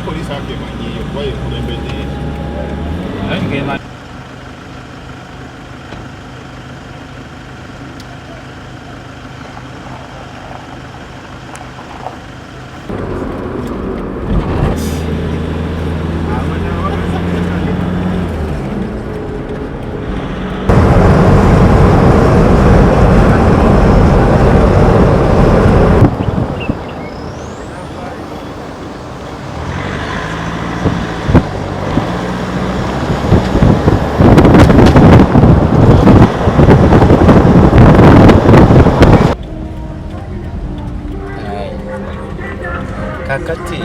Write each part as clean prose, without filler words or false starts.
Polisi ake manyi yo kwa kulembede ngema wakati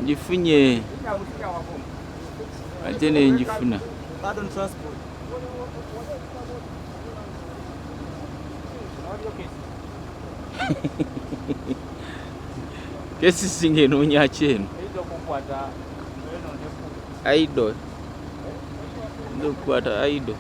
Jifunye atene njifuna Kesi singenoonya kyeno. Aido. Ndokukwata aido.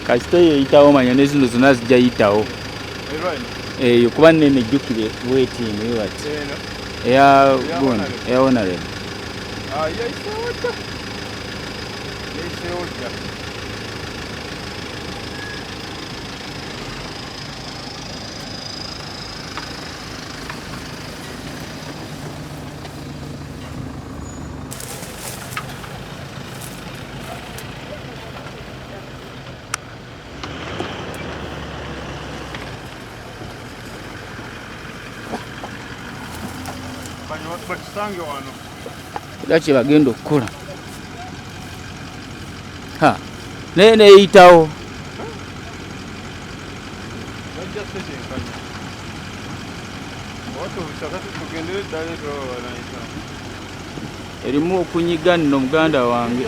Kasita yeyitawo manya nezino zonna zijja yitawo. Eyo kuba nene jjukire waiting wati. Eya gundi, eya honorable. Kye bagenda okukola. Ha, nene eyitawo. Erimu okunyiga nno muganda wange.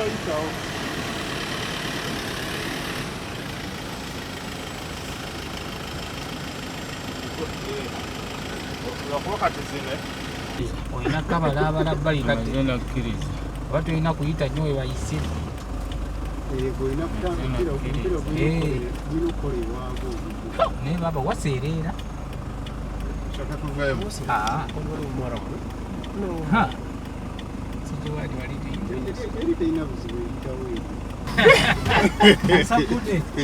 Oyina kabala abala bali kati Ngenda kkiriza. watu oyina kuyita nnyo weyayise. Naye baba waseerera. Sikiwali wali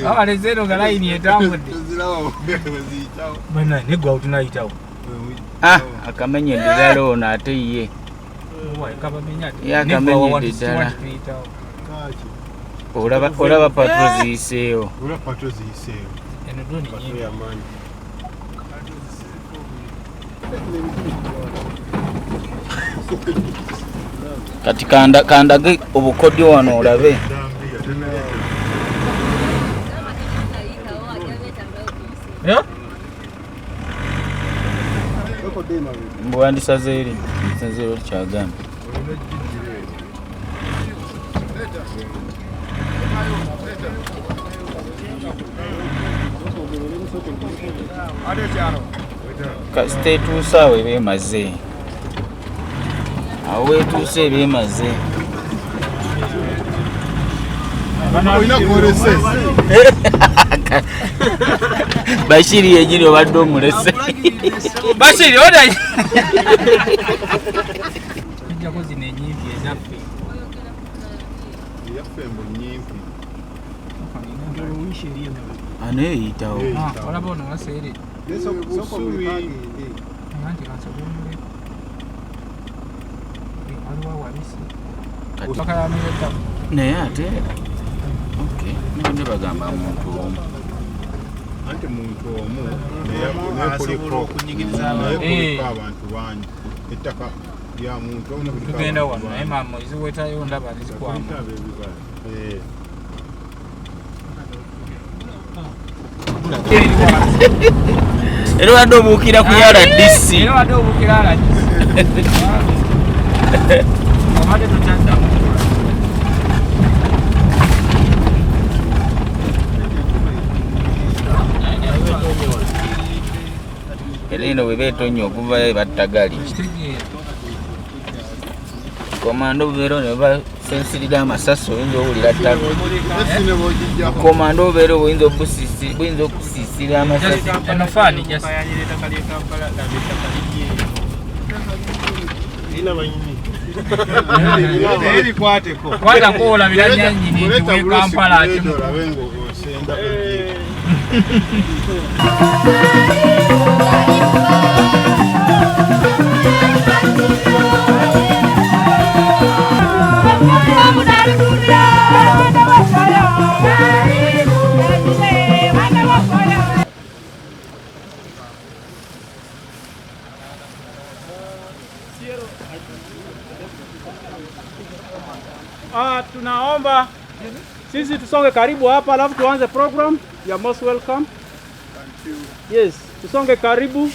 abalezero nga layini etambudde. Bana negwa utunayitawo. Akamenye ndizalo ono ate ye. Yakamenye ddala. Olaba patro ziyiseewo. Kati kandage obukodyo wano olabe. Mbwandisaze eri nsinziro kyagamba. Kasita etuusa awo ebeemaze. Awo etuusa ebeemaze. Bashiri yenyini obadde omulese. Bashiri oda. Kijjako zino ennyimpi ezaffe. Ani eyitawo. Olaba ono waseere. Anti kansobomule. Aliwo wabisi. Naye ate ne bagamba muntu omu. Anti muntu omu asobola okunyigiriza abantu bangi. Ettaka lya muntu omu tugenda wano naye maama eziwetayo ndaba zikwamu. Era wadde obuukira ku RDC. Era wadde obuukira RDC. Obadde tutaddamu. Era eno bwe beetonnya okuvayo battagali. Komando bubeera ne basensirira amasasi oyinza owulira ttaka. Komando bubeera oyinza okusiisira amasasi. Eno faani jasi. Kwatako olabira nyannyini nti we Kampala ati tunaomba sisi tusonge karibu hapa alafu tuanze program. You are most welcome. Thank you. Yes, tusonge karibu.